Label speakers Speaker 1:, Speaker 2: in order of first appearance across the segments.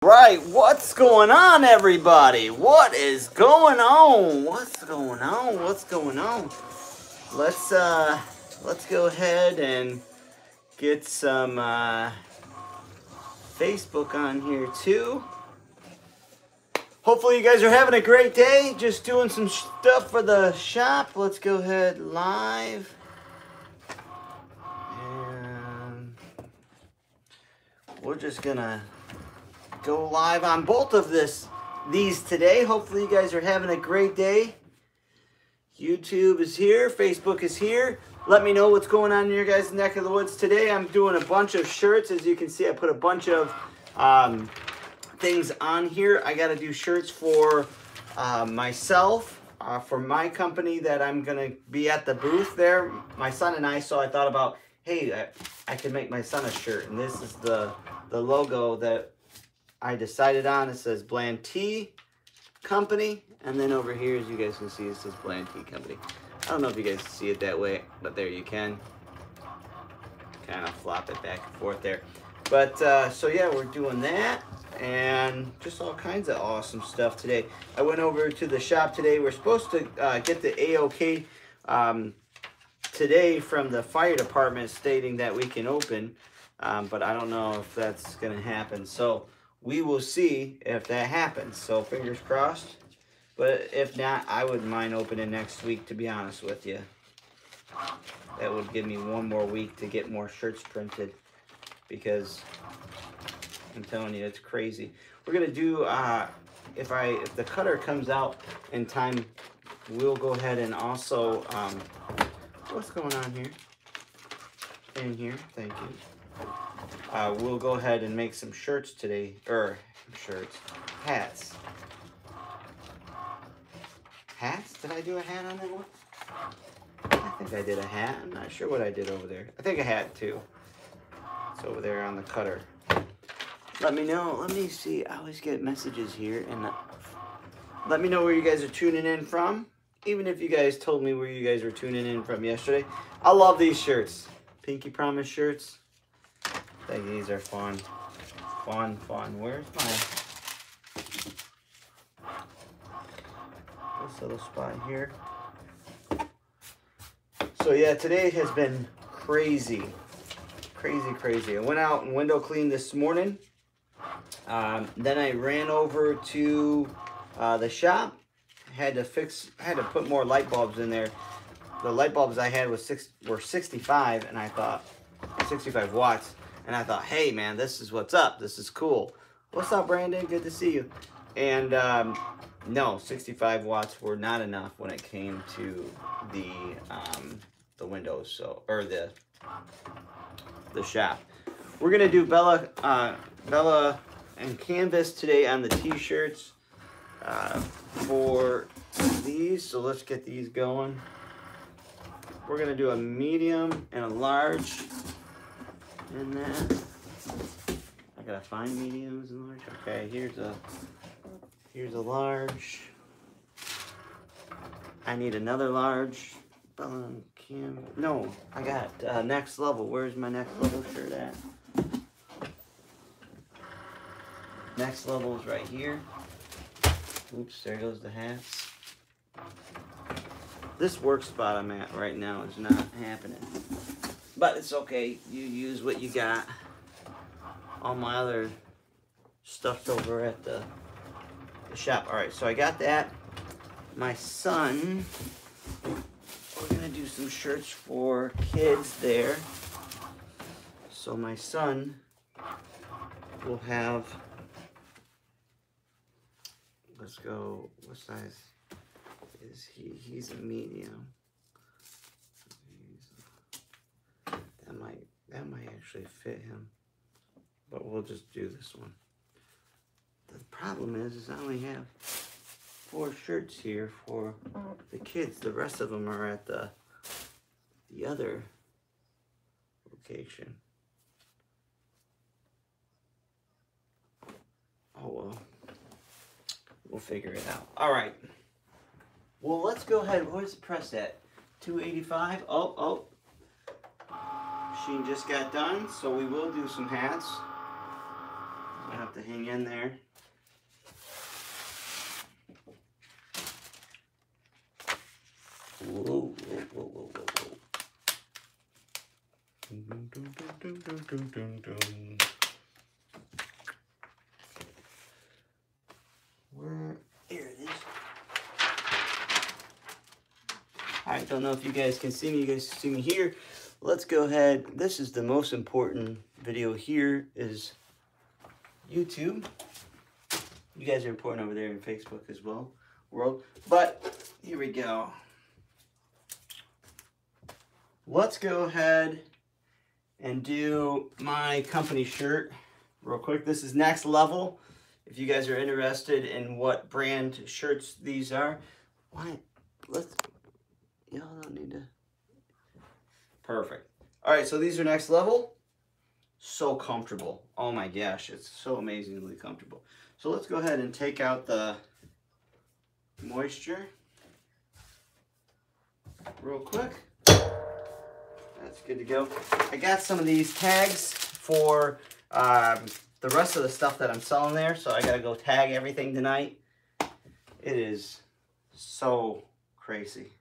Speaker 1: Right, what's going on, everybody? What is going on? What's going on? What's going on? Let's go ahead and get some Facebook on here too. Hopefully you guys are having a great day. Just doing some stuff for the shop. Let's go ahead live. And we're just gonna go live on both of these today. Hopefully you guys are having a great day. YouTube is here, Facebook is here. Let me know what's going on in your guys' neck of the woods today. I'm doing a bunch of shirts. As you can see, I put a bunch of things on here. I got to do shirts for myself, for my company that I'm going to be at the booth there. My son and I, so I thought about, hey, I can make my son a shirt. And this is the logo that I decided on. It says Bland Tea Company. And then over here, as you guys can see, it says Bland Tea Company. I don't know if you guys see it that way, but there you can. Kind of flop it back and forth there. But, so yeah, we're doing that. And just all kinds of awesome stuff today. I went over to the shop today. We're supposed to get the AOK today from the fire department stating that we can open. But I don't know if that's going to happen. So we will see if that happens. So fingers crossed. But if not, I wouldn't mind opening next week, to be honest with you. That would give me one more week to get more shirts printed. Because I'm telling you, it's crazy. We're going to do, if the cutter comes out in time, we'll go ahead and also, what's going on here? In here, thank you. We'll go ahead and make some shirts today, hats. Hats? Did I do a hat on that one? I think I did a hat. I'm not sure what I did over there. I think a hat too. It's over there on the cutter. Let me know. Let me see. I always get messages here. And let me know where you guys are tuning in from. Even if you guys told me where you guys were tuning in from yesterday. I love these shirts. Pinky Promise shirts. I think these are fun. Fun. Where's my... this little spot here. So yeah, today has been crazy. Crazy. I went out and window cleaned this morning. Then I ran over to the shop. Had to put more light bulbs in there. The light bulbs I had were 65, and I thought 65 watts. And I thought, hey man, this is what's up. This is cool. What's up, Brandon? Good to see you. And no, 65 watts were not enough when it came to the windows, so, or the shop. We're gonna do Bella and Canvas today on the t-shirts for these. So let's get these going. We're gonna do a medium and a large in that. I gotta find mediums and large. Okay, here's a large. I need another large. No, I got Next Level. Where's my Next Level shirt at? Next Level is right here. Oops, there goes the hats. This work spot I'm at right now is not happening. But it's okay. You use what you got. All my other stuff's over at the shop. Alright, so I got that. My son, we're going to do some shirts for kids there. So my son will have, let's go, what size is he? He's a medium. That might actually fit him. But we'll just do this one. The problem is I only have 4 shirts here for the kids. The rest of them are at the other location. Oh well. We'll figure it out. Alright. Well, let's go ahead. Where's the press at? 285. Oh. Machine just got done, so we will do some hats. I'm gonna want to hang in there. Whoa, whoa, whoa, whoa, whoa, whoa. Dun, dun, dun, dun, dun, dun, dun. Where? Here it is. I don't know if you guys can see me. You guys can see me here. Let's go ahead. This is the most important video here is YouTube. You guys are important over there in Facebook as well, world. But here we go. Let's go ahead and do my company shirt real quick. This is Next Level. If you guys are interested in what brand shirts these are, why? Y'all don't need to. Perfect. All right, so these are Next Level. So comfortable. Oh my gosh, it's so amazingly comfortable. So let's go ahead and take out the moisture real quick. That's good to go. I got some of these tags for the rest of the stuff that I'm selling there, so I gotta go tag everything tonight. It is so crazy.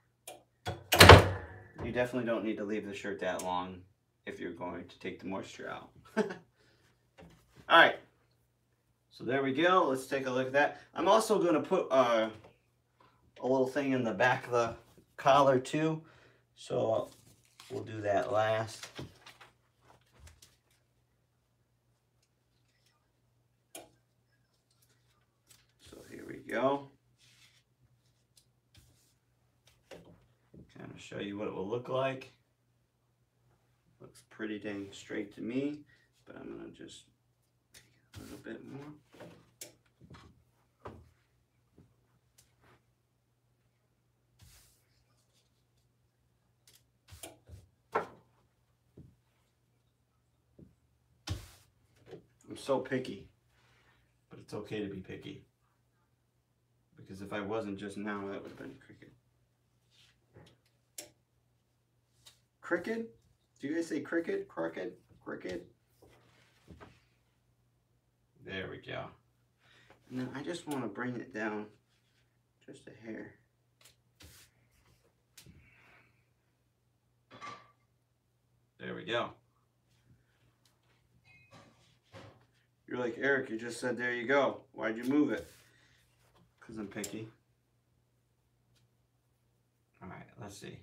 Speaker 1: You definitely don't need to leave the shirt that long if you're going to take the moisture out. All right, so there we go. Let's take a look at that. I'm also going to put a little thing in the back of the collar too, so we'll do that last. So here we go. Kind of show you what it will look like. Looks pretty dang straight to me, but I'm going to just take a little bit more. I'm so picky, but it's okay to be picky. Because if I wasn't just now, that would have been Cricut. Cricut? Do you guys say Cricut? Cricut? Cricut? There we go. And then I just want to bring it down just a hair. There we go. You're like, Eric, you just said there you go. Why'd you move it? Because I'm picky. All right, let's see.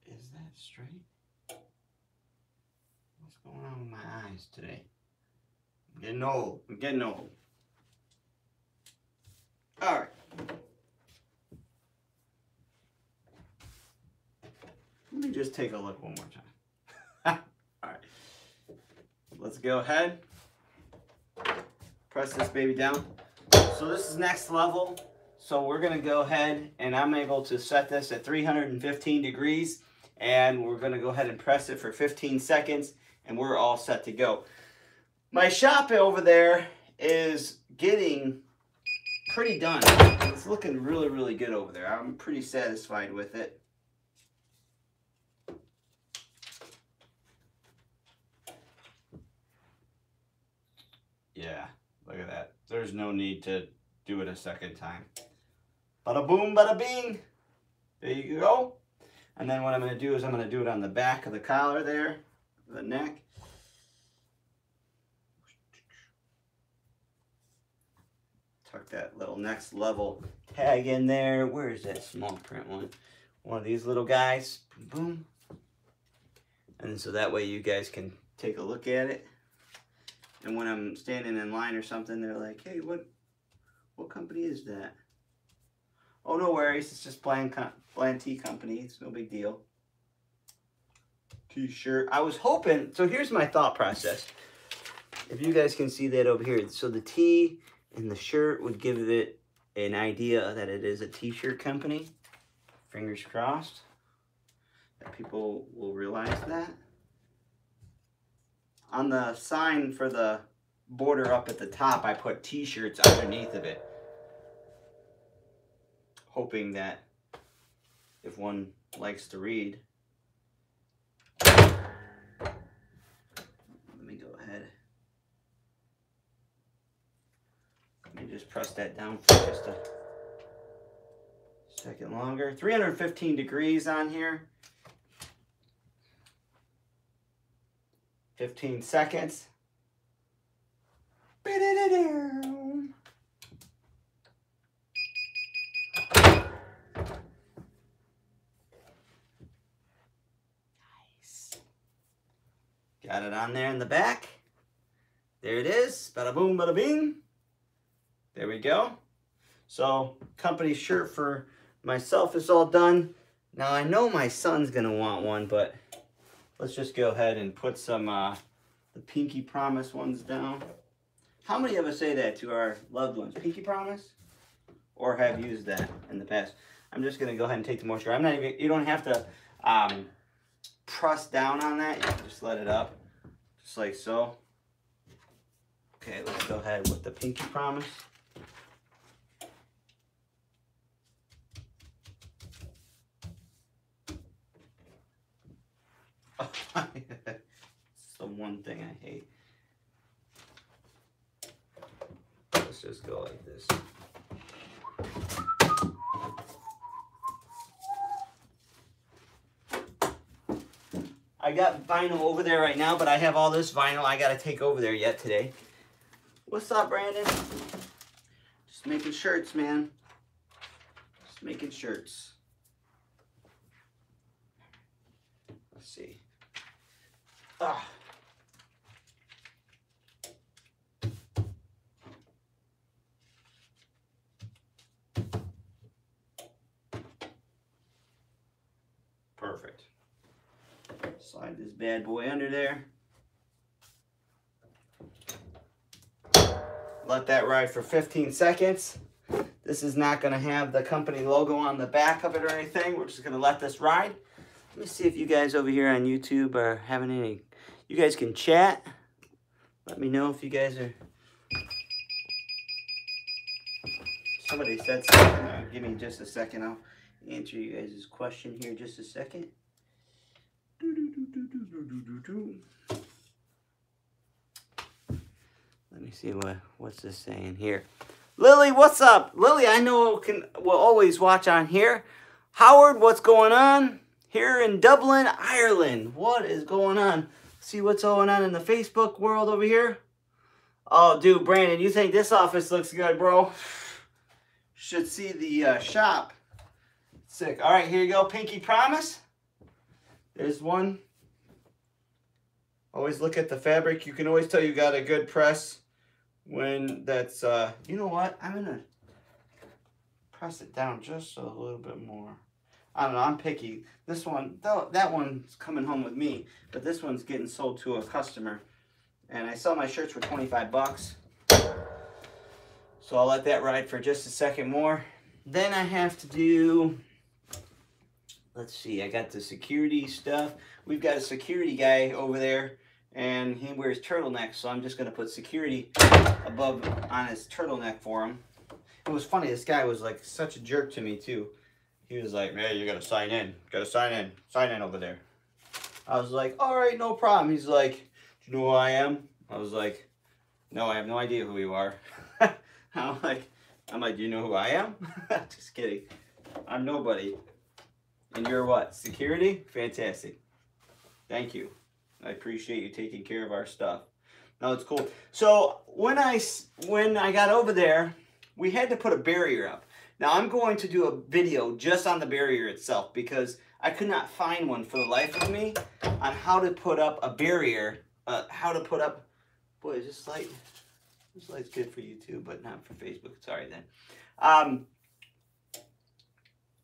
Speaker 1: Is that straight? What's going on with my eyes today? I'm getting old. I'm getting old. All right. Let me just take a look one more time. All right. Let's go ahead. Press this baby down. So this is Next Level. So we're going to go ahead and I'm able to set this at 315 degrees. And we're going to go ahead and press it for 15 seconds. And we're all set to go. My shop over there is getting pretty done. It's looking really, really good over there. I'm pretty satisfied with it. Yeah, look at that. There's no need to do it a second time. Bada boom, bada bing. There you go. And then what I'm going to do is I'm going to do it on the back of the collar there, the neck. Tuck that little Next Level tag in there. Where is that small print one? One of these little guys. Boom. And so that way you guys can take a look at it. And when I'm standing in line or something, they're like, hey, what company is that? Oh, no worries. It's just Bland Tea Company. It's no big deal. T-shirt. I was hoping, so here's my thought process. If you guys can see that over here. So the T and the shirt would give it an idea that it is a t-shirt company. Fingers crossed that people will realize that. On the sign for the border up at the top, I put t-shirts underneath of it. Hoping that if one likes to read. Let me go ahead. just press that down for just a second longer. 315 degrees on here. 15 seconds. Nice. Got it on there in the back. There it is. Bada boom, bada bing. There we go. So, company shirt for myself is all done. Now, I know my son's going to want one, but let's just go ahead and put some the Pinky Promise ones down. How many of us say that to our loved ones? Pinky Promise? Or have used that in the past? I'm just going to go ahead and take the moisture. I'm not even, you don't have to press down on that. You can just let it up. Just like so. Okay, let's go ahead with the Pinky Promise. It's the one thing I hate. Let's just go like this. I got vinyl over there right now, but I have all this vinyl I got to take over there yet today. What's up, Brandon? Just making shirts, man. Just making shirts. Let's see. Ah. Perfect. Slide this bad boy under there. Let that ride for 15 seconds. This is not going to have the company logo on the back of it or anything. We're just going to let this ride. Let me see if you guys over here on YouTube are having any... You guys can chat. Let me know if you guys are... Somebody said something. Give me just a second. I'll answer you guys' question here just a second. Let me see what's this saying here. Lily, what's up? Lily, I know will always watch on here. Howard, what's going on? Here in Dublin, Ireland. What is going on? See what's going on in the Facebook world over here? Oh, dude, Brandon, you think this office looks good, bro? Should see the shop. Sick. All right, here you go. Pinky Promise. There's one. Always look at the fabric. You can always tell you got a good press when that's, you know what? I'm going to press it down just a little bit more. I don't know, I'm picky. This one, that one's coming home with me, but this one's getting sold to a customer. And I sell my shirts for 25 bucks. So I'll let that ride for just a second more. Then I have to do, let's see, I got the security stuff. We've got a security guy over there, and he wears turtlenecks, so I'm just going to put security above on his turtleneck for him. It was funny, this guy was like such a jerk to me too. He was like, man, you got to sign in. Got to sign in over there. I was like, all right, no problem. He's like, do you know who I am? I was like, no, I have no idea who you are. I'm like, do you know who I am? Just kidding. I'm nobody. And you're what? Security? Fantastic. Thank you. I appreciate you taking care of our stuff. No, it's cool. So when I got over there, we had to put a barrier up. Now I'm going to do a video just on the barrier itself because I could not find one for the life of me on how to put up a barrier. Boy, is this light? This light's good for YouTube, but not for Facebook. Sorry then.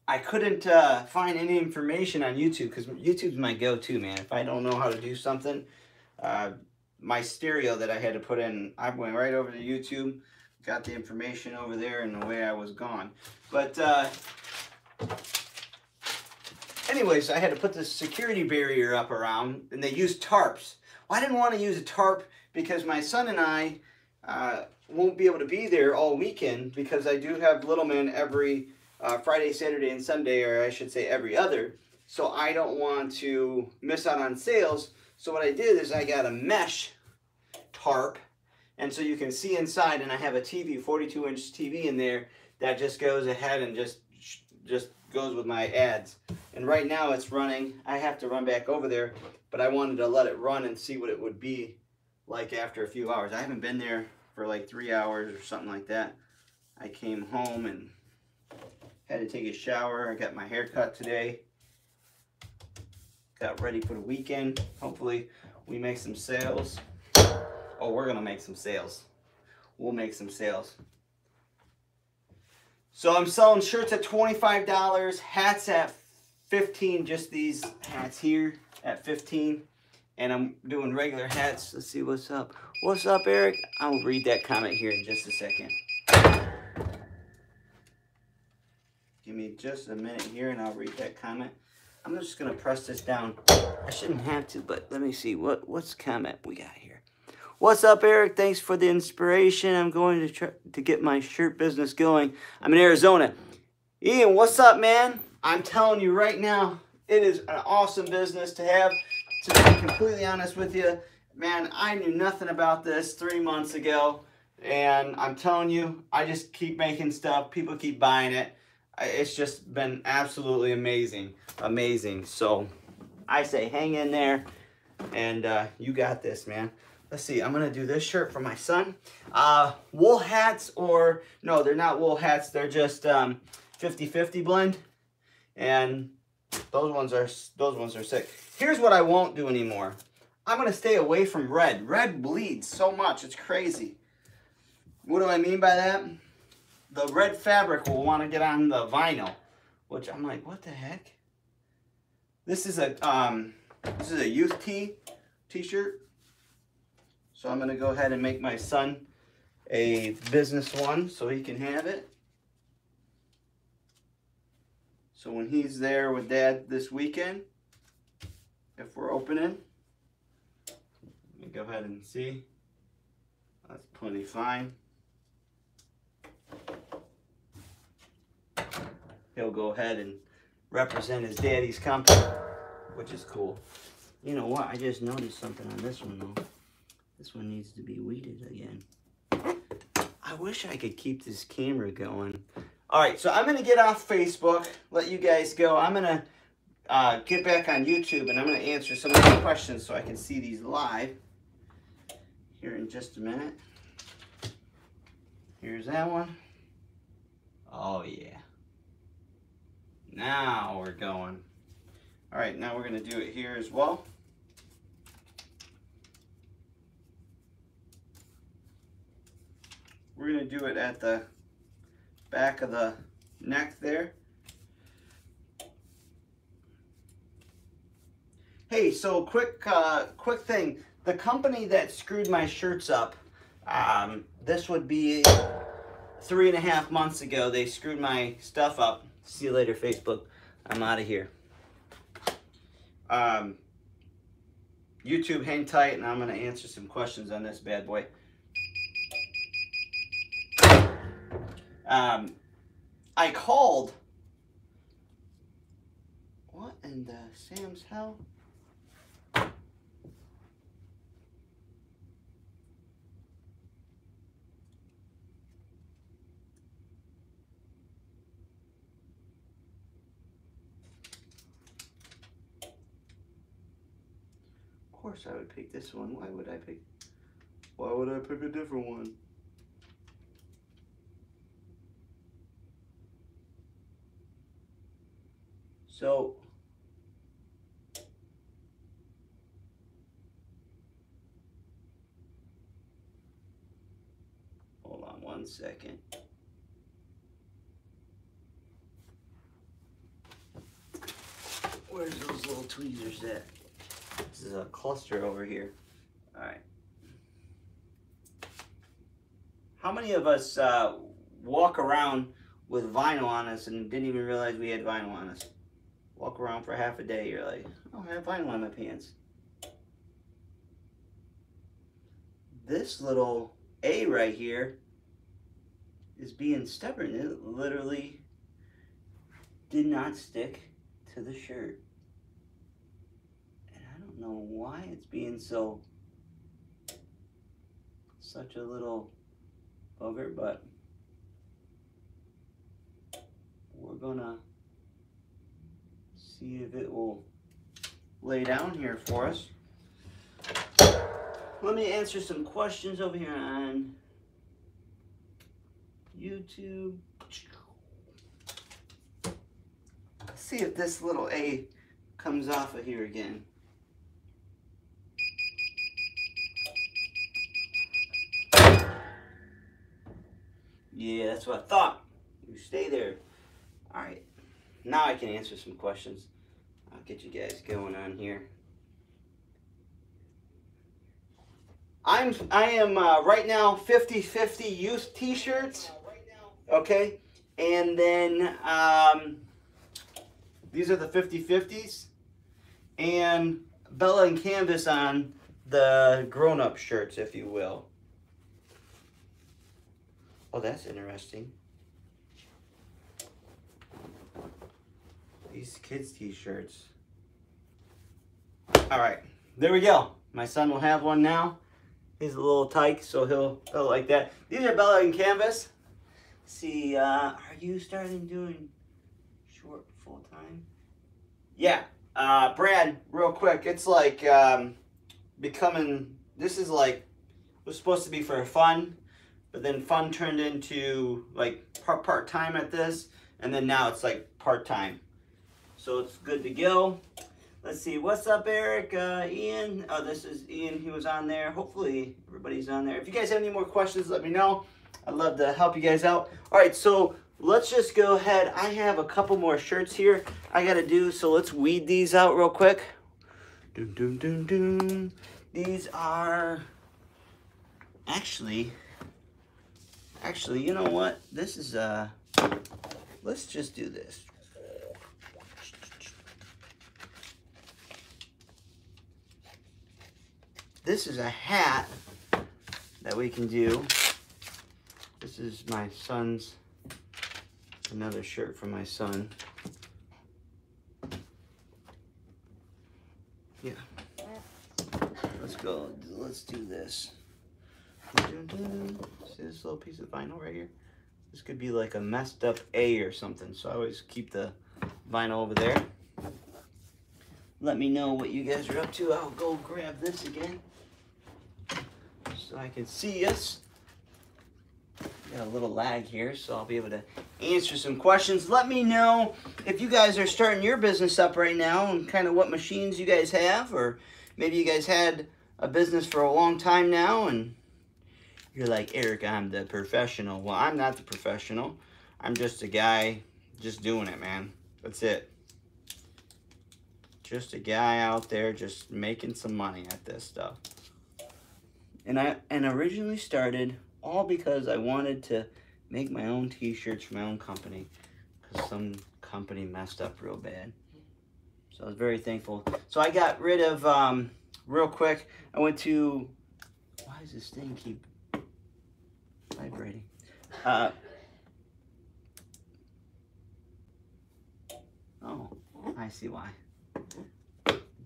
Speaker 1: I couldn't find any information on YouTube because YouTube's my go-to, man. If I don't know how to do something, my stereo that I had to put in, I went right over to YouTube, got the information over there, and away I was gone. But anyways, I had to put this security barrier up around, and they used tarps. Well, I didn't want to use a tarp because my son and I won't be able to be there all weekend because I do have little men every Friday, Saturday, and Sunday, or I should say every other. So I don't want to miss out on sales. So what I did is I got a mesh tarp, And so you can see inside, and I have a TV, 42-inch TV in there that just goes ahead and just goes with my ads. And right now it's running. I have to run back over there, but I wanted to let it run and see what it would be like after a few hours. I haven't been there for like 3 hours or something like that. I came home and had to take a shower. I got my hair cut today. Got ready for the weekend. Hopefully we make some sales. Oh, we're gonna make some sales. We'll make some sales. So I'm selling shirts at $25, hats at $15, just these hats here at $15. And I'm doing regular hats. Let's see what's up. What's up, Eric? I'll read that comment here in just a second. Give me just a minute here and I'll read that comment. I'm just gonna press this down. I shouldn't have to, but let me see what's comment we got here. What's up, Eric? Thanks for the inspiration. I'm going to try to get my shirt business going. I'm in Arizona. Ian, what's up, man? I'm telling you right now, it is an awesome business to have. To be completely honest with you, man, I knew nothing about this 3 months ago, and I'm telling you, I just keep making stuff. People keep buying it. It's just been absolutely amazing. Amazing. So I say hang in there, and you got this, man. Let's see, I'm gonna do this shirt for my son. Wool hats, or no, they're not wool hats, they're just 50-50 blend. And those ones are sick. Here's what I won't do anymore. I'm gonna stay away from red. Red bleeds so much, it's crazy. What do I mean by that? The red fabric will want to get on the vinyl, which I'm like, what the heck? This is a youth t-shirt. So I'm going to go ahead and make my son a business one so he can have it. So when he's there with Dad this weekend, if we're opening, let me go ahead and see. That's plenty fine. He'll go ahead and represent his daddy's company, which is cool. You know what? I just noticed something on this one, though. This one needs to be weeded again. I wish I could keep this camera going. All right, so I'm going to get off Facebook, let you guys go. I'm going to get back on YouTube, and I'm going to answer some of the questions so I can see these live here in just a minute. Here's that one. Oh, yeah. Now we're going. All right, now we're going to do it here as well. We're going to do it at the back of the neck there. Hey, so quick thing. The company that screwed my shirts up, this would be 3.5 months ago. They screwed my stuff up. See you later, Facebook. I'm out of here. YouTube, hang tight, and I'm going to answer some questions on this bad boy. I called. What in the Sam's hell? Of course I would pick this one. Why would I pick a different one? So hold on one second. Where's those little tweezers at? This is a cluster over here. All right. How many of us walk around with vinyl on us and didn't even realize we had vinyl on us? Walk around for half a day, you're like, oh, I have vinyl on my pants. This little A right here is being stubborn. It literally did not stick to the shirt. And I don't know why it's being so such a little bugger, but we're gonna see if it will lay down here for us. Let me answer some questions over here on YouTube. Let's see if this little A comes off of here again. Yeah, that's what I thought. You stay there. All right. Now I can answer some questions. I'll get you guys going on here. I am right now 50-50 youth t-shirts. Okay. And then these are the 50-50s. And Bella and Canvas on the grown-up shirts, if you will. Oh, that's interesting. These kids' t-shirts. All right, there we go. My son will have one now. He's a little tyke, so he'll like that. These are Bella and Canvas. See, are you starting doing short full time? Yeah, Brad, real quick. It's like becoming. This is like was supposed to be for fun. But then fun turned into like part time at this, and then now it's like part time. So it's good to go. Let's see, what's up, Eric? Ian. Oh, this is Ian. He was on there. Hopefully everybody's on there. If you guys have any more questions, let me know. I'd love to help you guys out. All right, so let's just go ahead. I have a couple more shirts here I gotta do, so let's weed these out real quick. Doom, doom, doom, doom. These are actually, you know what? This is, let's just do this. This is a hat that we can do. This is my son's, another shirt for my son. Yeah. Let's go, let's do this. See this little piece of vinyl right here? This could be like a messed up A or something, so I always keep the vinyl over there. Let me know what you guys are up to. I'll go grab this again so I can see us. Got a little lag here, so I'll be able to answer some questions. Let me know if you guys are starting your business up right now and kind of what machines you guys have, or maybe you guys had a business for a long time now and you're like, Eric, I'm the professional. Well, I'm not the professional. I'm just a guy just doing it, man. That's it. Just a guy out there just making some money at this stuff. And I originally started all because I wanted to make my own t-shirts for my own company, because some company messed up real bad. So I was very thankful. So I got rid of, real quick, I went to, why does this thing keep vibrating? Oh, I see why.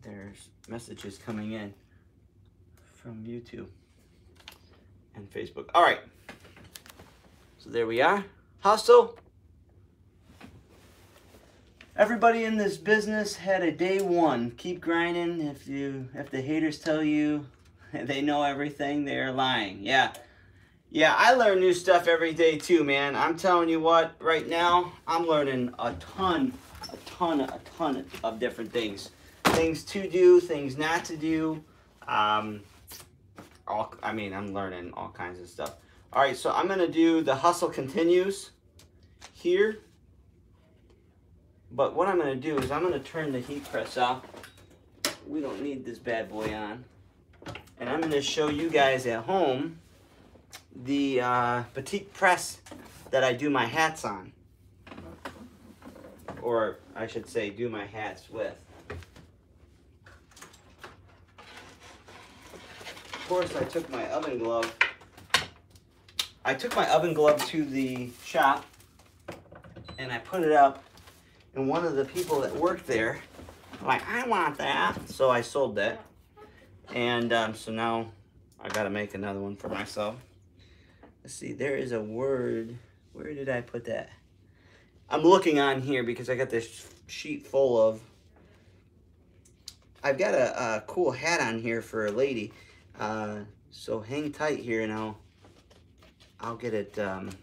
Speaker 1: There's messages coming in from YouTube and Facebook. All right, so there we are. Hustle. Everybody in this business had a day one. Keep grinding. If the haters tell you they know everything, they're lying. Yeah, I learn new stuff every day too, man. I'm telling you what, right now I'm learning a ton of different things. Things to do, things not to do. I'm learning all kinds of stuff. All right, so I'm gonna do the hustle continues here. But what I'm gonna do is I'm gonna turn the heat press off. We don't need this bad boy on. And I'm gonna show you guys at home the Petite press that I do my hats on. Or I should say do my hats with. Of course, I took my oven glove. To the shop and I put it up, and one of the people that worked there, like, I want that. So I sold that. And so now I gotta make another one for myself. Let's see, there is a word. Where did I put that? I'm looking on here because I got this sheet full of. I've got a cool hat on here for a lady. So hang tight here and I'll get it running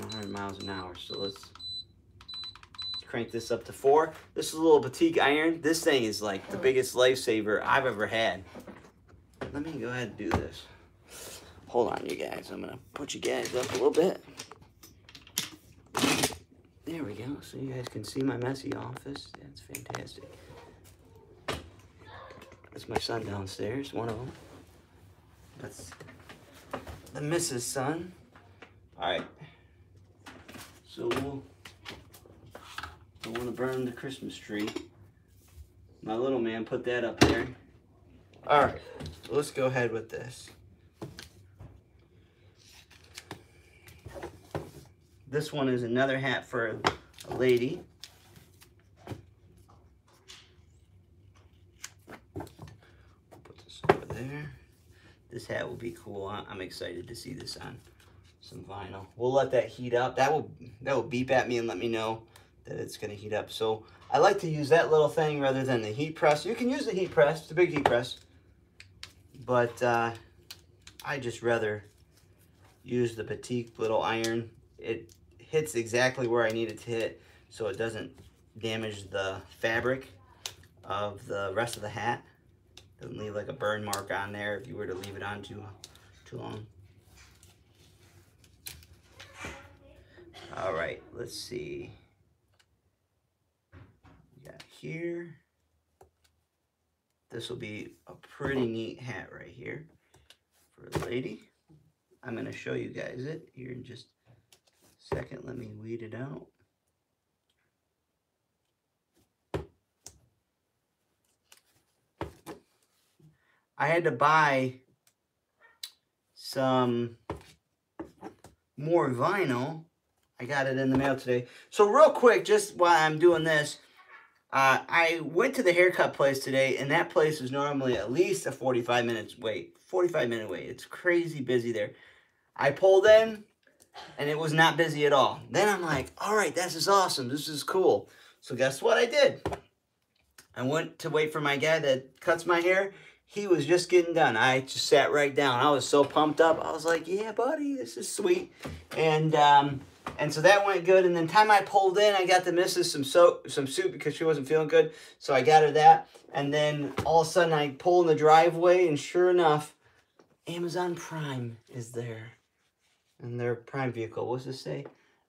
Speaker 1: 100 miles an hour. So let's crank this up to 4. This is a little Petite iron. This thing is like the biggest lifesaver I've ever had. Let me go ahead and do this. Hold on, you guys. I'm gonna put you guys up a little bit. There we go. So you guys can see my messy office. That's fantastic. That's my son downstairs, one of them. That's the Mrs. son. All right. So we'll don't want to burn the Christmas tree. My little man put that up there. All right. So let's go ahead with this. This one is another hat for a lady. Put this over there. This hat will be cool. I'm excited to see this on some vinyl. We'll let that heat up. That will beep at me and let me know that it's going to heat up. So I like to use that little thing rather than the heat press. You can use the heat press. It's a big heat press. But I just rather use the Petite little iron. It hits exactly where I need it to hit so it doesn't damage the fabric of the rest of the hat. Doesn't leave like a burn mark on there if you were to leave it on too long. All right, let's see. We got here. This will be a pretty neat hat right here for a lady. I'm going to show you guys it here in just a second. Let me weed it out. I had to buy some more vinyl. I got it in the mail today. So real quick, just while I'm doing this, I went to the haircut place today, and that place is normally at least a 45-minute wait. 45-minute wait. It's crazy busy there. I pulled in, and it was not busy at all. Then I'm like, all right, this is awesome. This is cool. So guess what I did? I went to wait for my guy that cuts my hair. He was just getting done. I just sat right down. I was so pumped up. I was like, yeah, buddy, this is sweet. And so that went good. And then time I pulled in, I got the missus some soup because she wasn't feeling good. So I got her that. And then all of a sudden I pull in the driveway, and sure enough, Amazon Prime is there. And their Prime vehicle. What's this say?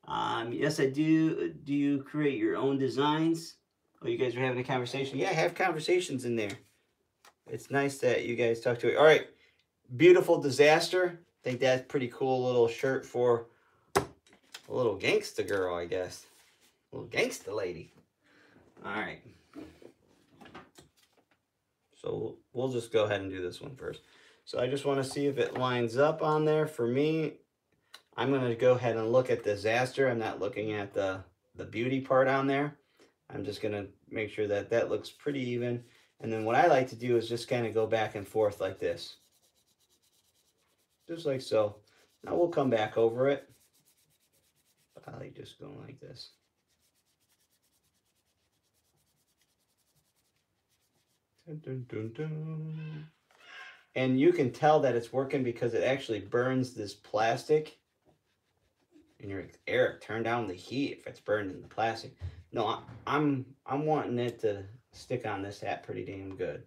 Speaker 1: Yes, I do. Do you create your own designs? Oh, you guys are having a conversation? Yeah, I have conversations in there. It's nice that you guys talk to it. All right. Beautiful Disaster. I think that's pretty cool little shirt for a little gangsta girl, I guess. A little gangsta lady. All right. So we'll just go ahead and do this one first. So I just want to see if it lines up on there. For me, I'm going to go ahead and look at Disaster. I'm not looking at the beauty part on there. I'm just going to make sure that that looks pretty even. And then what I like to do is just kind of go back and forth like this. Just like so. Now we'll come back over it. I like just going like this. Dun, dun, dun, dun. And you can tell that it's working because it actually burns this plastic. And you're like, Eric, turn down the heat if it's burned in the plastic. No, I'm wanting it to stick on this hat pretty damn good.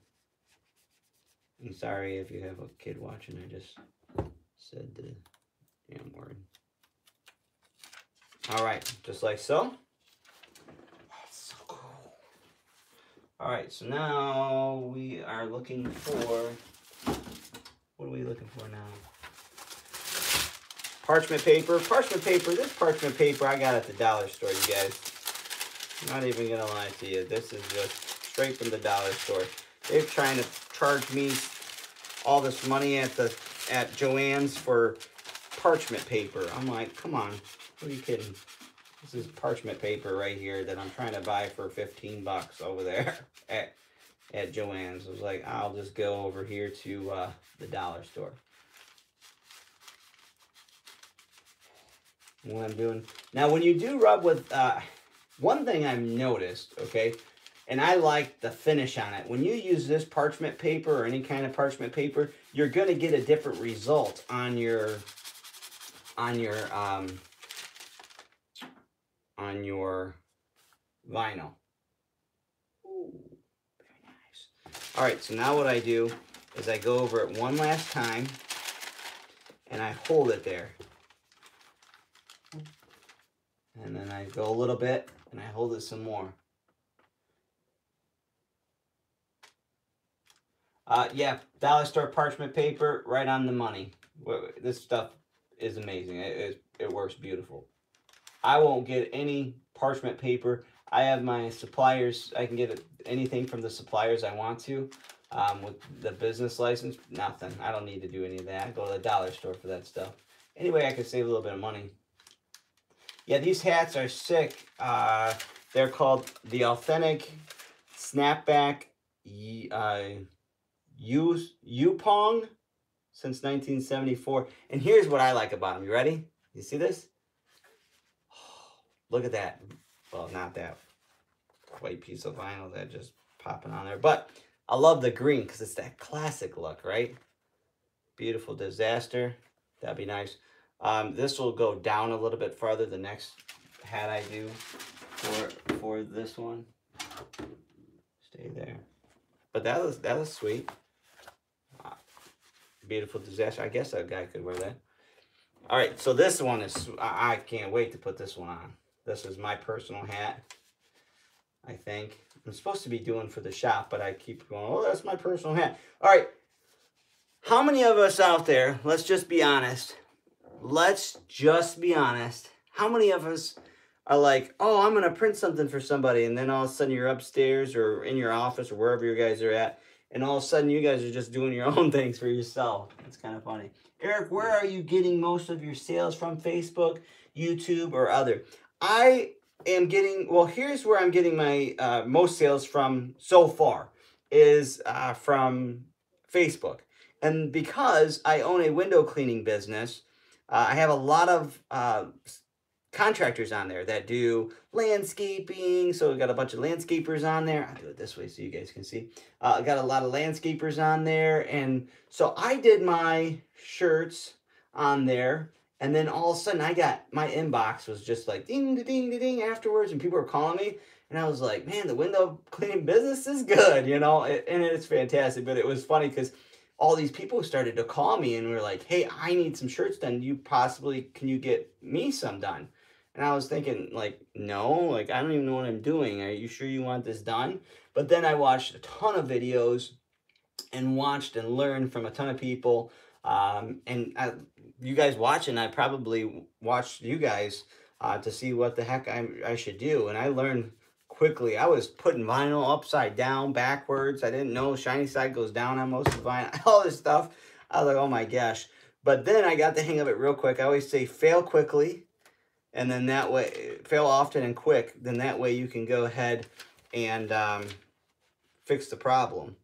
Speaker 1: I'm sorry if you have a kid watching. I just said the damn word. All right, just like so. That's so cool. All right, so now we are looking for, what are we looking for now? Parchment paper. Parchment paper. This parchment paper I got at the dollar store, you guys. I'm not even gonna lie to you. This is just straight from the dollar store. They're trying to charge me all this money at Joann's for parchment paper. I'm like, come on, who are you kidding? This is parchment paper right here that I'm trying to buy for 15 bucks over there at Joann's. I was like, I'll just go over here to the dollar store. What I'm doing now, when you do rub with one thing I've noticed, okay, and I like the finish on it. When you use this parchment paper or any kind of parchment paper, you're going to get a different result on your vinyl. Ooh, very nice. All right, so now what I do is I go over it one last time and I hold it there. And then I go a little bit and I hold it some more. Yeah, dollar store parchment paper, right on the money. This stuff is amazing. It works beautiful. I won't get any parchment paper. I have my suppliers. I can get anything from the suppliers I want to. With the business license, nothing. I don't need to do any of that. I go to the dollar store for that stuff. Anyway, I can save a little bit of money. Yeah, these hats are sick. They're called the Authentic Snapback Yupong since 1974. And here's what I like about them. You ready? You see this? Oh, look at that. Well, not that white piece of vinyl that just popping on there. But I love the green because it's that classic look, right? Beautiful disaster. That'd be nice. This will go down a little bit farther. The next hat I do for this one. Stay there. But that was sweet. Beautiful disaster. I guess a guy could wear that. All right, so this one is, I can't wait to put this one on. This is my personal hat, I think. I'm supposed to be doing for the shop, but I keep going, oh, that's my personal hat. All right, how many of us out there, let's just be honest. Let's just be honest. How many of us are like, oh, I'm going to print something for somebody, and then all of a sudden you're upstairs or in your office or wherever you guys are at, and all of a sudden you guys are just doing your own things for yourself. It's kind of funny. Eric, where are you getting most of your sales from? Facebook, YouTube, or other? I am getting, well, here's where I'm getting my most sales from so far is from Facebook. And because I own a window cleaning business, I have a lot of contractors on there that do landscaping. So we got a bunch of landscapers on there. I'll do it this way so you guys can see. I got a lot of landscapers on there. And so I did my shirts on there. And then all of a sudden I got, my inbox was just like ding, ding, ding, ding afterwards. And people were calling me. And I was like, man, the window cleaning business is good, you know. And it's fantastic. But it was funny because all these people started to call me and were like, hey, I need some shirts done. Can you get me some done? And I was thinking, like, no, like, I don't even know what I'm doing. Are you sure you want this done? But then I watched a ton of videos and watched and learned from a ton of people. You guys watching, I probably watched you guys to see what the heck I should do. And I learned quickly. I was putting vinyl upside down, backwards. I didn't know shiny side goes down on most of the vinyl, all this stuff. I was like, oh my gosh. But then I got the hang of it real quick. I always say fail quickly, and then that way, fail often and quick. Then that way you can go ahead and fix the problem.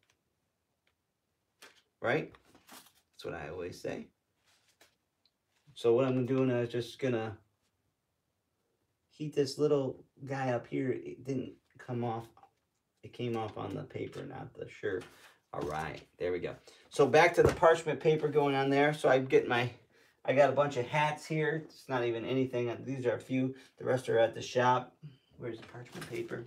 Speaker 1: Right? That's what I always say. So what I'm doing is just gonna heat this little guy up here. It didn't come off. It came off on the paper, not the shirt. All right, there we go. So back to the parchment paper going on there. So I got a bunch of hats here. It's not even anything. These are a few. The rest are at the shop. Where's the parchment paper?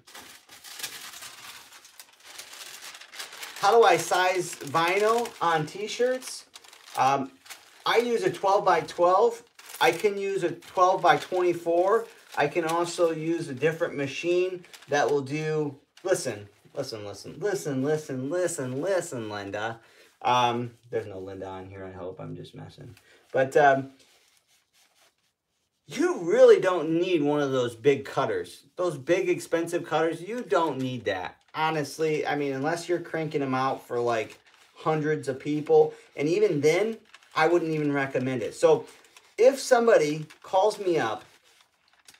Speaker 1: How do I size vinyl on t-shirts? I use a 12 by 12. I can use a 12 by 24. I can also use a different machine that will do, listen, Linda. There's no Linda on here, I hope. I'm just messing. But you really don't need one of those big cutters. Those big, expensive cutters, you don't need that. Honestly, I mean, unless you're cranking them out for like hundreds of people. And even then, I wouldn't even recommend it. So if somebody calls me up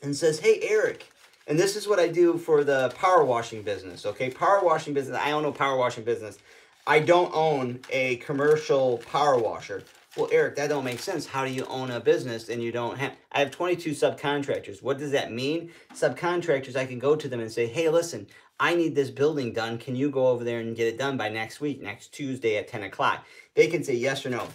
Speaker 1: and says, hey, Eric, And this is what I do for the power washing business, okay? Power washing business, I own a power washing business. I don't own a commercial power washer. Well, Eric, that don't make sense. How do you own a business and you don't have... I have 22 subcontractors. What does that mean? Subcontractors, I can go to them and say, hey, listen, I need this building done. Can you go over there and get it done by next week, next Tuesday at 10 o'clock? They can say yes or no.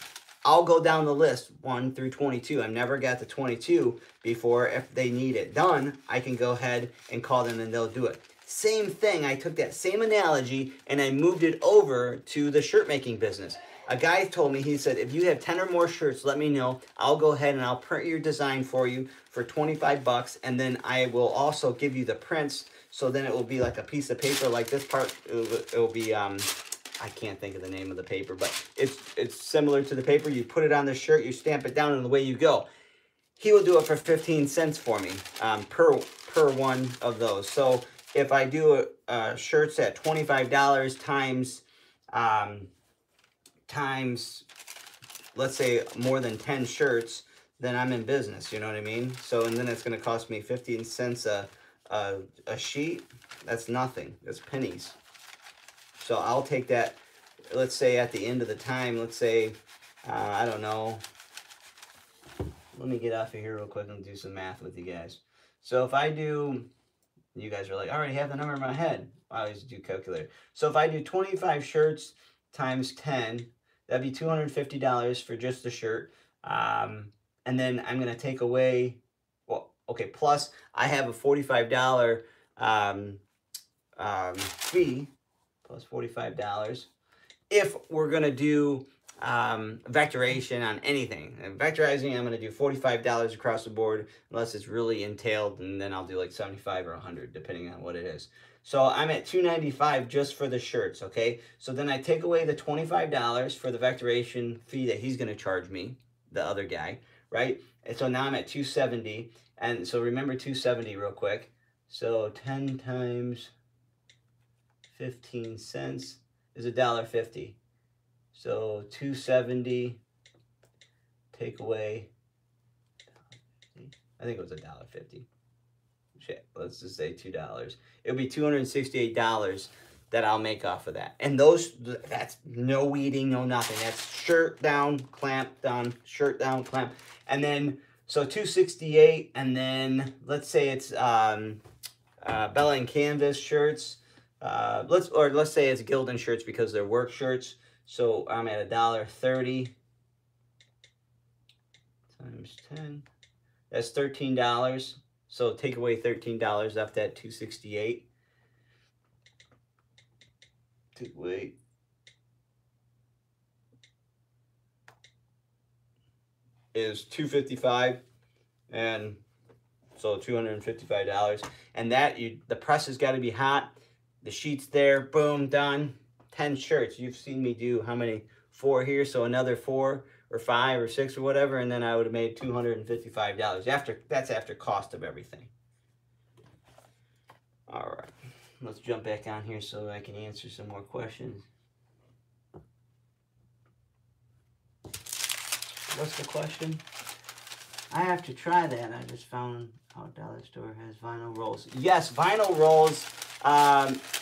Speaker 1: I'll go down the list, 1 through 22. I've never got to 22 before. If they need it done, I can go ahead and call them and they'll do it. Same thing, I took that same analogy and I moved it over to the shirt making business. A guy told me, he said, if you have 10 or more shirts, let me know. I'll go ahead and I'll print your design for you for 25 bucks. And then I will also give you the prints. So then it will be like a piece of paper like this part. It will be, I can't think of the name of the paper, but it's similar to the paper. You put it on the shirt, you stamp it down, and away you go. He will do it for 15 cents for me per one of those. So if I do shirts at $25 times, let's say more than 10 shirts, then I'm in business, you know what I mean? So, and then it's going to cost me 15 cents a sheet. That's nothing. That's pennies. So I'll take that, let's say at the end of the time, let's say, I don't know. Let me get off of here real quick and do some math with you guys. So if I do, you guys are like, I already have the number in my head. I always do calculator. So if I do 25 shirts times 10, that'd be $250 for just the shirt. And then I'm going to take away, well, okay, plus I have a $45 fee, plus $45. If we're going to do vectoration on anything. And vectorizing, I'm going to do $45 across the board, unless it's really entailed, and then I'll do like 75 or 100, depending on what it is. So I'm at $295 just for the shirts, okay? So then I take away the $25 for the vectoration fee that he's going to charge me, the other guy, right? And so now I'm at $270, and so remember $270 real quick. So 10 times 15 cents is $1.50. So $270, take away, I think it was $1.50. Shit, let's just say $2. It'll be $268 that I'll make off of that. And that's no weeding, no nothing. That's shirt down, clamp down, shirt down, clamp. And then, so $268, and then let's say it's Bella and Canvas shirts. Let's say it's Gildan shirts because they're work shirts. So I'm at $1.30 times 10. That's $13. So take away $13 off that $268. Take away. Is $255, and so $255. And that the press has got to be hot. The sheet's there, boom, done. 10 shirts. You've seen me do how many? 4 here, so another 4 or 5 or 6 or whatever, and then I would have made $255 that's after cost of everything. All right, let's jump back on here so I can answer some more questions. What's the question? I have to try that. I just found our dollar store has vinyl rolls. Yes, vinyl rolls.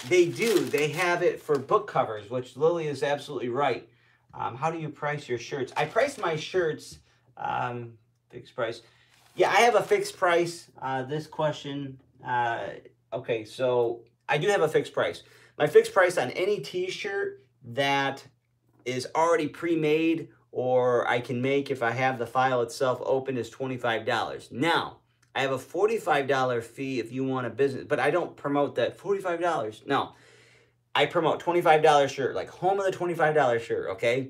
Speaker 1: They do. They have it for book covers, which Lily is absolutely right. How do you price your shirts? I price my shirts, fixed price. Yeah, I have a fixed price. This question, okay, so I do have a fixed price. My fixed price on any t-shirt that is already pre-made or I can make if I have the file itself open is $25. Now, I have a $45 fee if you want a business, but I don't promote that $45. No, I promote $25 shirt, like home of the $25 shirt, okay?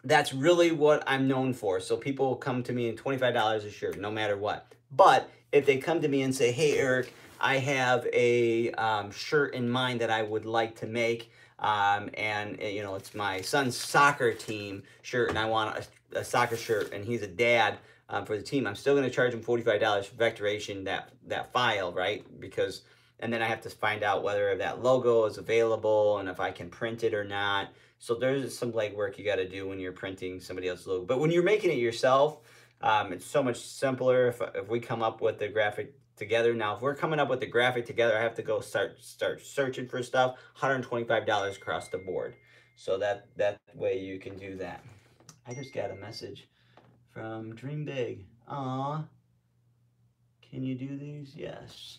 Speaker 1: That's really what I'm known for. So people come to me in $25 a shirt, no matter what. But if they come to me and say, hey, Eric, I have a shirt in mind that I would like to make, and you know, it's my son's soccer team shirt, and I want a soccer shirt, and he's a dad, for the team, I'm still going to charge him $45 for vectoration that file, right? Because, and then I have to find out whether that logo is available and if I can print it or not. So there's some legwork you got to do when you're printing somebody else's logo. But when you're making it yourself, it's so much simpler. If we come up with the graphic together. Now, if we're coming up with the graphic together, I have to go start searching for stuff. $125 across the board. So that way you can do that. I just got a message from Dream Big. Aw, can you do these? Yes.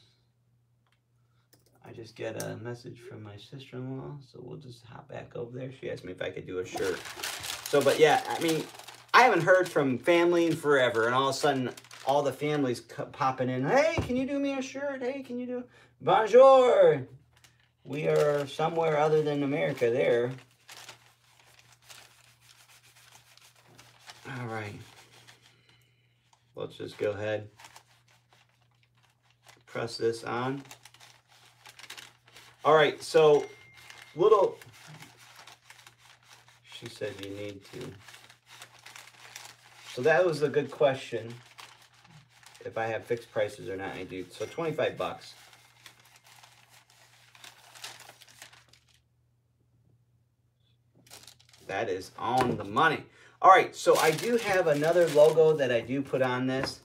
Speaker 1: I just got a message from my sister-in-law, so we'll just hop back over there. She asked me if I could do a shirt. So, but yeah, I mean, I haven't heard from family in forever, and all of a sudden, all the families popping in. Hey, can you do me a shirt? Hey, can you do? Bonjour. We are somewhere other than America there. All right. Let's just go ahead. Press this on. All right, so little, she said you need to. So that was a good question. If I have fixed prices or not, I do. So 25 bucks. That is on the money. All right, so I do have another logo that I do put on this.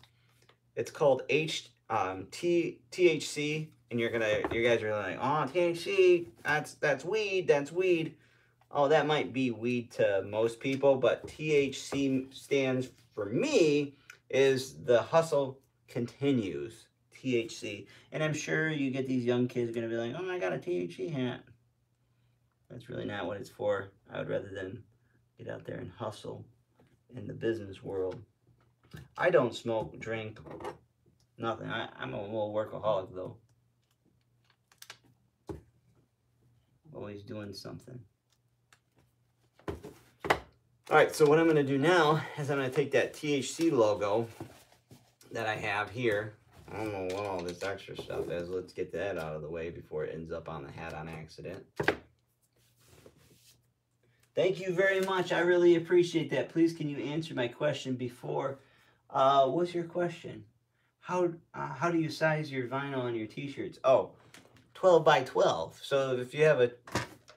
Speaker 1: It's called THC. And you guys are like, oh, THC, that's weed. Oh, that might be weed to most people, but THC stands for me is the hustle continues, THC. And I'm sure you get these young kids are gonna be like, oh, I got a THC hat. That's really not what it's for. I would rather than get out there and hustle in the business world. I don't smoke, drink, nothing. I'm a little workaholic though. Always doing something. All right, so what I'm gonna do now is I'm gonna take that THC logo that I have here. I don't know what all this extra stuff is. Let's get that out of the way before it ends up on the hat on accident. Thank you very much. I really appreciate that. Please, can you answer my question before? What's your question? How do you size your vinyl on your t-shirts? Oh, 12 by 12. So if you have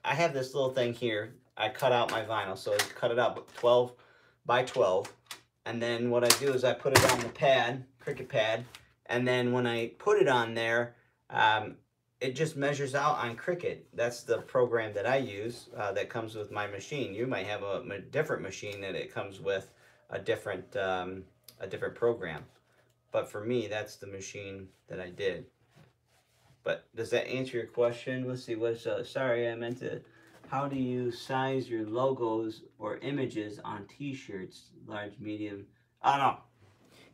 Speaker 1: I have this little thing here. I cut out my vinyl, so I cut it out 12 by 12. And then what I do is I put it on the pad, Cricut pad, and then when I put it on there, it just measures out on Cricut. That's the program that I use that comes with my machine. You might have a different machine that it comes with a different program. But for me, that's the machine that I did. But does that answer your question? Let's see, sorry, I meant to, how do you size your logos or images on t-shirts, large, medium? I don't know.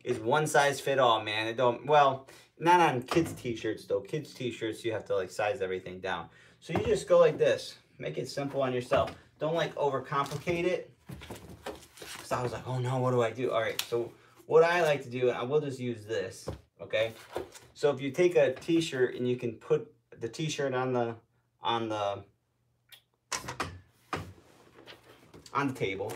Speaker 1: Is one size fit all, man? It don't, well, not on kids t-shirts though. Kids t-shirts, you have to like size everything down. So you just go like this. Make it simple on yourself. Don't like overcomplicate it. So I was like, oh no, what do I do? All right, so what I like to do, and I will just use this, okay? So if you take a t-shirt and you can put the t-shirt on the table,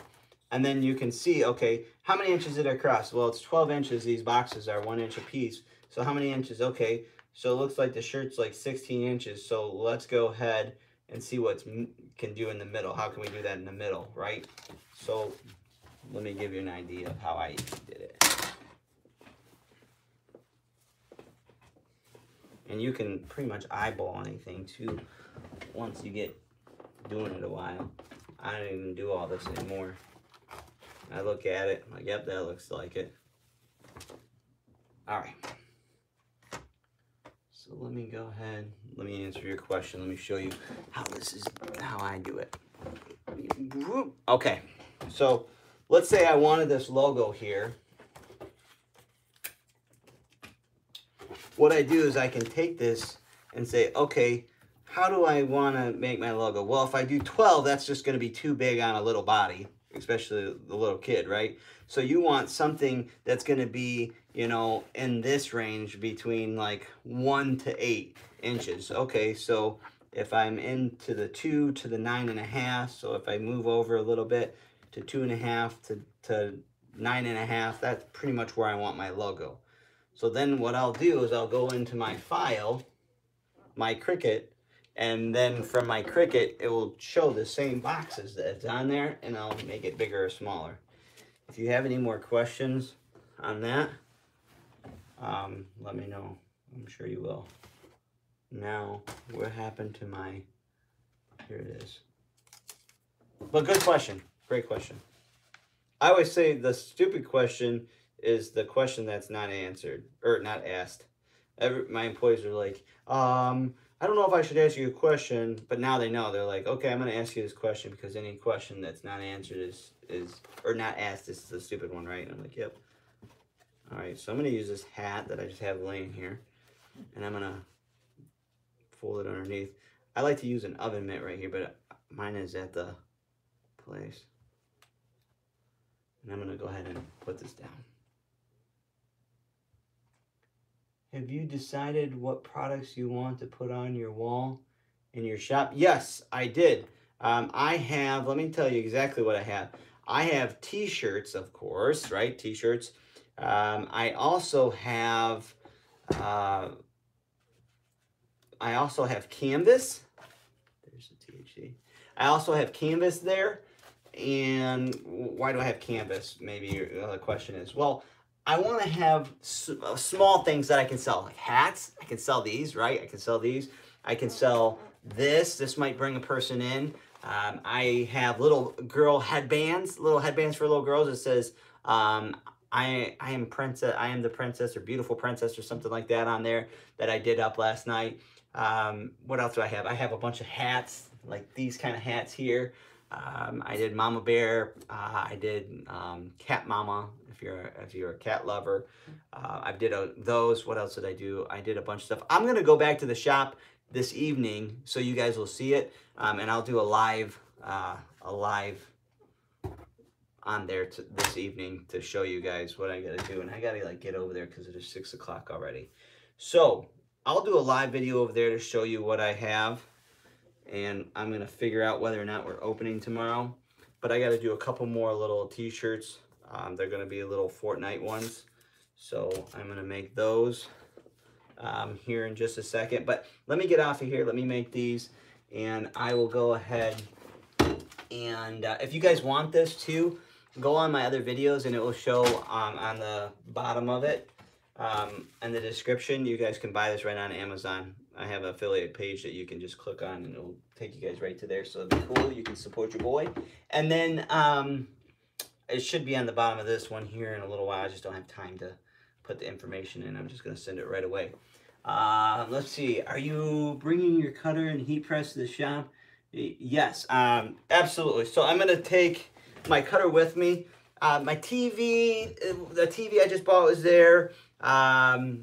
Speaker 1: and then you can see, okay, how many inches did it across? Well, it's 12 inches. These boxes are 1 inch a piece. So how many inches? Okay, so it looks like the shirt's like 16 inches. So let's go ahead and see what can do in the middle. How can we do that in the middle, right? So let me give you an idea of how I did it. And you can pretty much eyeball anything too once you get doing it a while. I don't even do all this anymore. I look at it, I'm like, yep, that looks like it. All right. So let me go ahead, let me answer your question. Let me show you how I do it. Okay, so let's say I wanted this logo here. What I do is I can take this and say, okay, how do I want to make my logo? Well, if I do 12, that's just going to be too big on a little body, especially the little kid, right? So you want something that's going to be, you know, in this range between like 1 to 8 inches. Okay, so if I'm into the 2 to the 9.5, so if I move over a little bit to 2.5 to 9.5, that's pretty much where I want my logo. So then what I'll do is I'll go into my file, my Cricut, and then from my Cricut, it will show the same boxes that's on there, and I'll make it bigger or smaller. If you have any more questions on that, let me know. I'm sure you will. Now, what happened to my... Here it is. But good question. Great question. I always say the stupid question is the question that's not answered, or not asked. My employees are like, I don't know if I should ask you a question, but now they know. They're like, okay, I'm going to ask you this question because any question that's not answered is or not asked is the stupid one, right? And I'm like, yep. All right, so I'm going to use this hat that I just have laying here, and I'm going to fold it underneath. I like to use an oven mitt right here, but mine is at the place. And I'm going to go ahead and put this down. Have you decided what products you want to put on your wall in your shop? Yes, I did. I have, let me tell you exactly what I have. I have t-shirts, of course, right? T-shirts. I also have canvas. There's the THC. I also have canvas there. And why do I have canvas? Maybe the question is, well, I want to have small things that I can sell, like hats. I can sell these, right? I can sell these. I can sell this. This might bring a person in. I have little girl headbands, little headbands for little girls. It says, I am princess. I am the princess, or beautiful princess, or something like that on there that I did up last night. What else do I have? I have a bunch of hats, like these kind of hats here. I did Mama Bear. I did Cat Mama, if you're a cat lover. I did those. What else did I do? I did a bunch of stuff. I'm gonna go back to the shop this evening, so you guys will see it, and I'll do a live on there this evening to show you guys what I gotta do. And I gotta like get over there because it is 6 o'clock already. So I'll do a live video over there to show you what I have. And I'm going to figure out whether or not we're opening tomorrow. But I got to do a couple more little t-shirts. They're going to be little Fortnite ones. So I'm going to make those here in just a second. But let me get off of here. Let me make these. And I will go ahead. And if you guys want this too, go on my other videos and it will show on the bottom of it. In the description, you guys can buy this right on Amazon. I have an affiliate page that you can just click on and it'll take you guys right to there. So it'll be cool. You can support your boy. And then it should be on the bottom of this one here in a little while. I just don't have time to put the information in. I'm just going to send it right away. Let's see. Are you bringing your cutter and heat press to the shop? Yes, absolutely. So I'm going to take my cutter with me. My TV, the TV I just bought was there. My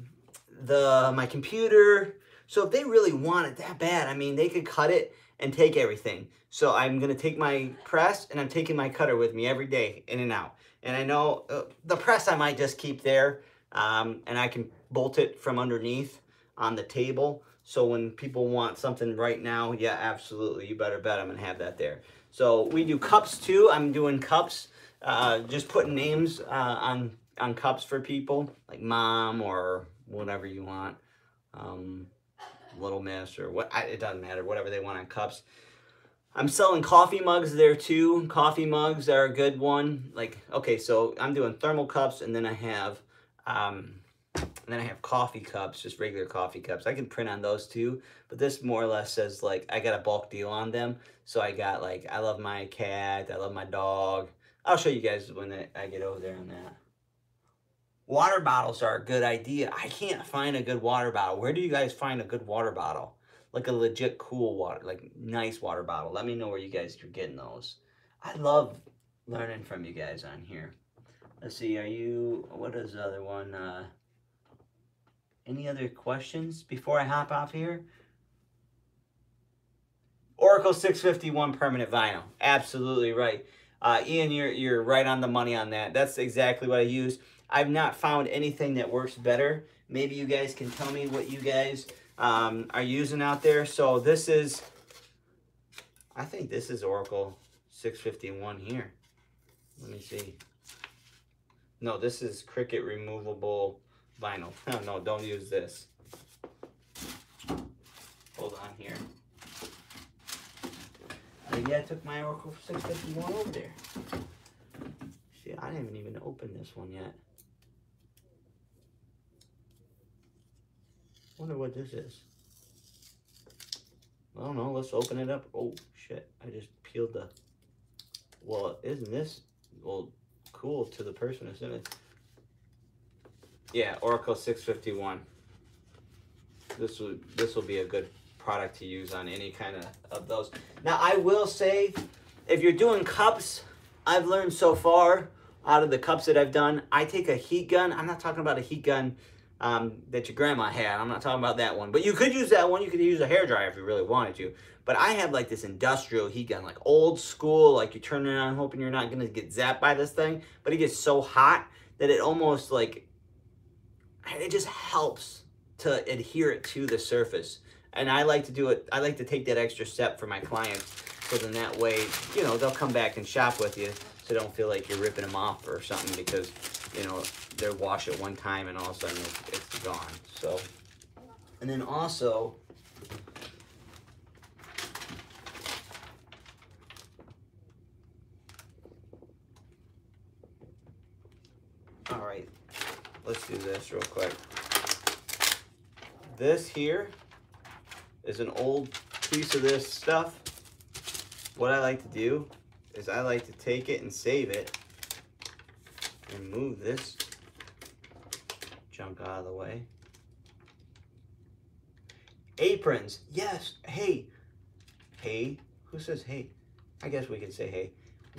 Speaker 1: computer. So if they really want it that bad, I mean, they could cut it and take everything. So I'm going to take my press and I'm taking my cutter with me every day in and out. And I know the press I might just keep there and I can bolt it from underneath on the table. So when people want something right now, yeah, absolutely. You better bet I'm going to have that there. So we do cups too. I'm doing cups, just putting names on cups for people like Mom or whatever you want. Little Miss or what, it doesn't matter, whatever they want on cups. I'm selling coffee mugs there too. Coffee mugs are a good one. Like, okay, so I'm doing thermal cups and then I have coffee cups, just regular coffee cups. I can print on those too, but this more or less says like I got a bulk deal on them. So I got like, I love my cat, I love my dog. I'll show you guys when I get over there on that. Water bottles are a good idea. I can't find a good water bottle. Where do you guys find a good water bottle? Like a legit cool water, like nice water bottle. Let me know where you guys are getting those. I love learning from you guys on here. Let's see, what is the other one? Any other questions before I hop off here? Oracle 651 permanent vinyl. Absolutely right. Ian, you're right on the money on that. That's exactly what I use. I've not found anything that works better. Maybe you guys can tell me what you guys are using out there. So this is, I think this is Oracle 651 here. Let me see. No, this is Cricut removable vinyl. No, don't use this. Hold on here. Yeah, I took my Oracle 651 over there. See, I didn't even open this one yet. Wonder what this is. I don't know. Let's open it up. Oh, shit. I just peeled the... Well, isn't this... Well, cool to the person, isn't it? Yeah, Oracle 651. This will be a good product to use on any kind of those. Now, I will say, if you're doing cups, I've learned so far out of the cups that I've done, I take a heat gun. I'm not talking about a heat gun that your grandma had. I'm not talking about that one. But you could use that one. You could use a hairdryer if you really wanted to. But I have like this industrial heat gun, like old school, like you turn it on hoping you're not going to get zapped by this thing. But it gets so hot that it almost like, it just helps to adhere it to the surface. And I like to do it, I like to take that extra step for my clients. So then that way, you know, they'll come back and shop with you. So don't feel like you're ripping them off or something because, you know, they'll wash it one time and all of a sudden it's gone. So, and then also, all right, let's do this real quick. This here is an old piece of this stuff. What I like to do is I like to take it and save it and move this junk out of the way. Aprons, yes, hey. Hey, who says hey? I guess we can say hey.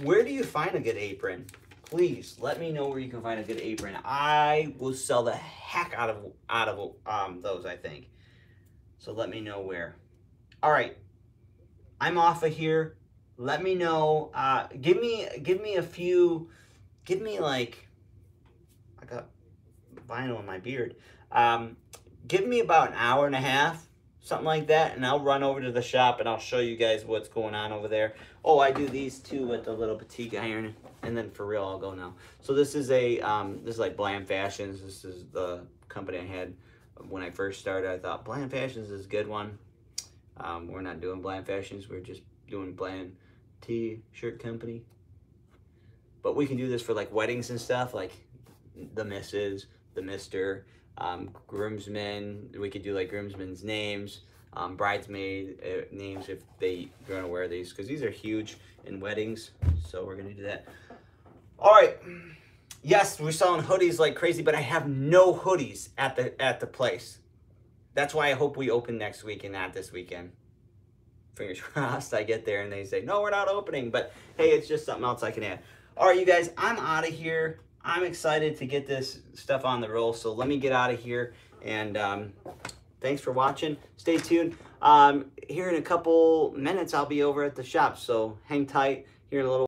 Speaker 1: Where do you find a good apron? Please let me know where you can find a good apron. I will sell the heck out of those, I think. So let me know where. All right, I'm off of here. Let me know. Give me a few. Give me like, I got vinyl in my beard. Give me about an hour and a half, something like that, and I'll run over to the shop and I'll show you guys what's going on over there. Oh, I do these too with the little Petite iron, and then for real, I'll go now. So this is a this is like Bland Fashions. This is the company I had when I first started. I thought Bland Fashions is a good one. We're not doing Bland Fashions. We're just doing Bland T-shirt company. But we can do this for like weddings and stuff, like the Mrs., the Mr., groomsmen. We could do like groomsmen's names, bridesmaid names if they're gonna wear these, because these are huge in weddings. So we're gonna do that. All right. Yes, we're selling hoodies like crazy, but I have no hoodies at the place. That's why I hope we open next week and not this weekend. Fingers crossed I get there and they say, no, we're not opening. But hey, it's just something else I can add. All right, you guys, I'm out of here. I'm excited to get this stuff on the roll. So let me get out of here. And thanks for watching. Stay tuned. Here in a couple minutes, I'll be over at the shop. So hang tight here in a little